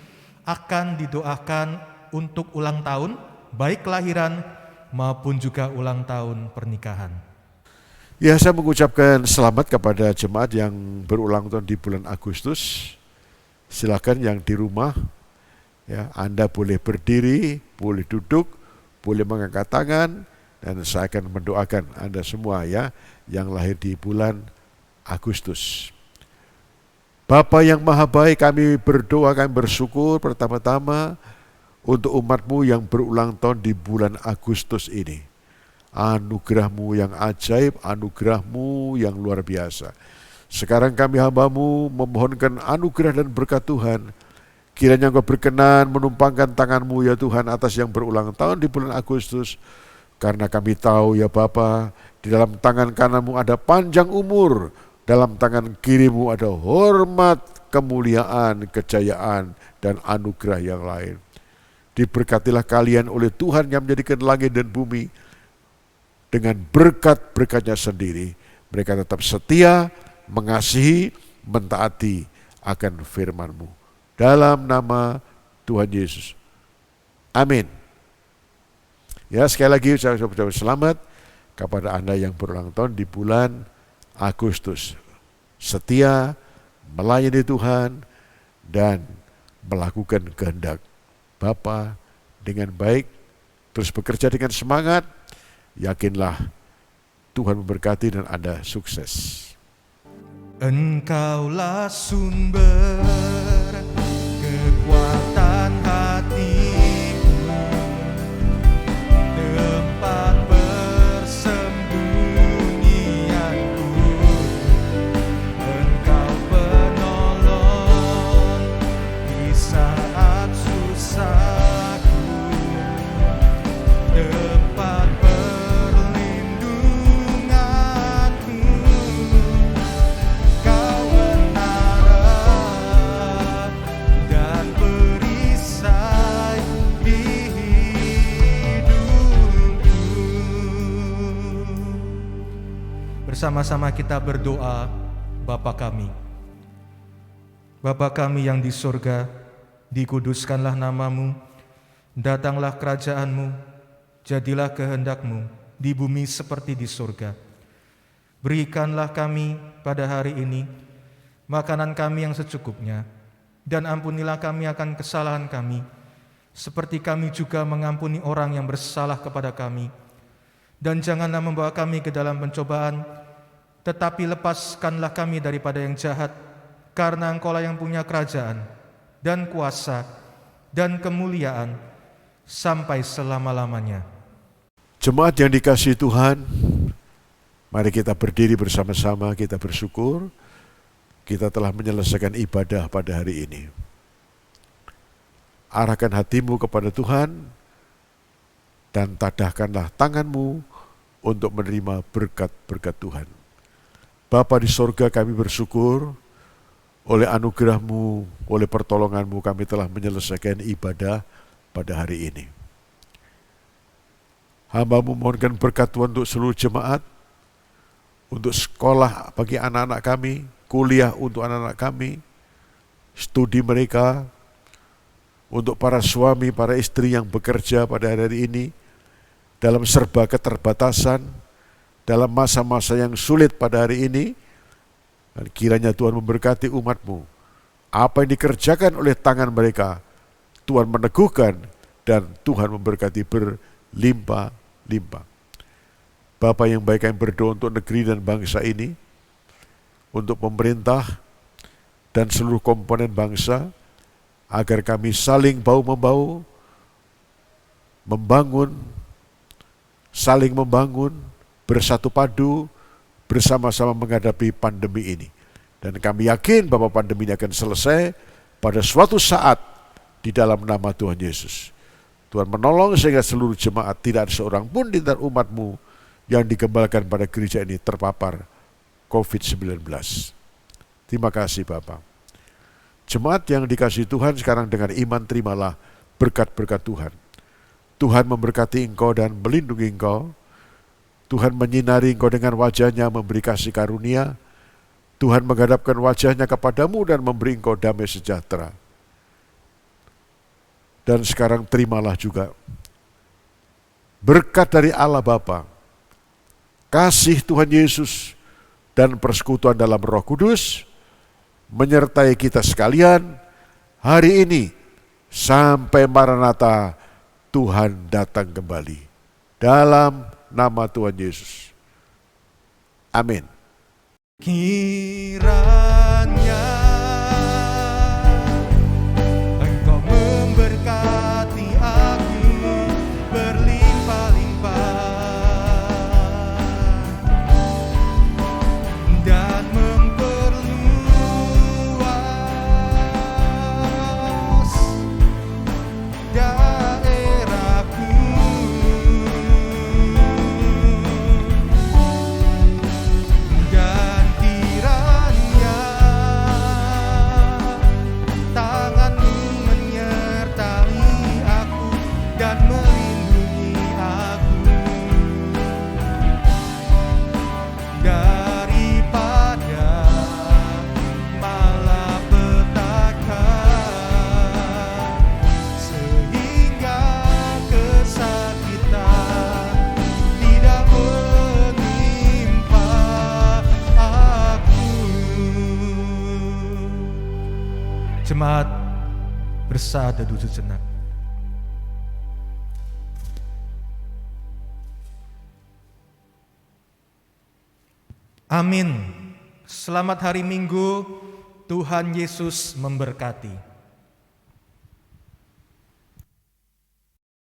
akan didoakan untuk ulang tahun, baik kelahiran maupun juga ulang tahun pernikahan. Ya, saya mengucapkan selamat kepada jemaat yang berulang tahun di bulan Agustus. Silakan yang di rumah, ya, Anda boleh berdiri, boleh duduk, boleh mengangkat tangan, dan saya akan mendoakan Anda semua ya yang lahir di bulan Agustus. Bapa yang Maha Baik, kami berdoa, kami bersyukur pertama-tama untuk umat-Mu yang berulang tahun di bulan Agustus ini. Anugerah-Mu yang ajaib, anugerah-Mu yang luar biasa. Sekarang kami hamba-Mu memohonkan anugerah dan berkat Tuhan. Kiranya Engkau berkenan menumpangkan tangan-Mu ya Tuhan atas yang berulang tahun di bulan Agustus. Karena kami tahu ya Bapa, di dalam tangan kanan-Mu ada panjang umur, dalam tangan kiri-Mu ada hormat, kemuliaan, kejayaan, dan anugerah yang lain. Diberkatilah kalian oleh Tuhan yang menjadikan langit dan bumi dengan berkat-berkatnya sendiri. Mereka tetap setia, mengasihi, mentaati akan firman-Mu. Dalam nama Tuhan Yesus. Amin. Ya, sekali lagi saya ucapkan selamat kepada Anda yang berulang tahun di bulan Agustus. Setia, melayani Tuhan, dan melakukan kehendak Bapa dengan baik, terus bekerja dengan semangat. Yakinlah Tuhan memberkati dan Anda sukses. Engkaulah sumber kekuatan hatiku, tempat persembunyianku. Engkau penolong di saat susahku, tempat perlindunganku. Kau menara dan perisai di hidupku. Bersama-sama kita berdoa. Bapa kami, Bapa kami yang di surga, dikuduskanlah nama-Mu, datanglah kerajaan-Mu, jadilah kehendak-Mu di bumi seperti di surga. Berikanlah kami pada hari ini makanan kami yang secukupnya, dan ampunilah kami akan kesalahan kami, seperti kami juga mengampuni orang yang bersalah kepada kami. Dan janganlah membawa kami ke dalam pencobaan, tetapi lepaskanlah kami daripada yang jahat, karena Engkau-lah yang punya kerajaan, dan kuasa, dan kemuliaan, sampai selama-lamanya. Jemaat yang dikasihi Tuhan, mari kita berdiri bersama-sama, kita bersyukur, kita telah menyelesaikan ibadah pada hari ini. Arahkan hatimu kepada Tuhan, dan tadahkanlah tanganmu untuk menerima berkat-berkat Tuhan. Bapa di sorga, kami bersyukur oleh anugerah-Mu, oleh pertolongan-Mu kami telah menyelesaikan ibadah pada hari ini. Hamba-Mu mohonkan berkat Tuhan untuk seluruh jemaat, untuk sekolah bagi anak-anak kami, kuliah untuk anak-anak kami, studi mereka, untuk para suami, para istri yang bekerja pada hari ini, dalam serba keterbatasan, dalam masa-masa yang sulit pada hari ini. Dan kiranya Tuhan memberkati umat-Mu. Apa yang dikerjakan oleh tangan mereka, Tuhan meneguhkan dan Tuhan memberkati berlimpah-limpah. Bapa yang baik, kami berdoa untuk negeri dan bangsa ini, untuk pemerintah dan seluruh komponen bangsa, agar kami saling bahu-membahu, saling membangun, bersatu padu, bersama-sama menghadapi pandemi ini. Dan kami yakin bahwa pandemi ini akan selesai pada suatu saat di dalam nama Tuhan Yesus. Tuhan menolong sehingga seluruh jemaat, tidak ada seorang pun di antara umat-Mu yang digembalkan pada gereja ini terpapar COVID-19. Terima kasih Bapa. Jemaat yang dikasihi Tuhan, sekarang dengan iman terimalah berkat-berkat Tuhan. Tuhan memberkati engkau dan melindungi engkau. Tuhan menyinari engkau dengan wajah-Nya, memberi kasih karunia. Tuhan menghadapkan wajah-Nya kepadamu dan memberi engkau damai sejahtera. Dan sekarang terimalah juga berkat dari Allah Bapa, kasih Tuhan Yesus, dan persekutuan dalam Roh Kudus menyertai kita sekalian hari ini sampai Maranatha Tuhan datang kembali. Dalam nama Tuhan Yesus. Amin. Kiranya Engkau memberkati aku berlimpah-limpah dan memperluas daerahku, dan kiranya tangan-Mu menyertai aku dan melindungi aku daripada malapetaka, sehingga kesakitan tidak menimpa aku. Jemaat bersatu duduk sejenak. Amin. Selamat hari Minggu. Tuhan Yesus memberkati.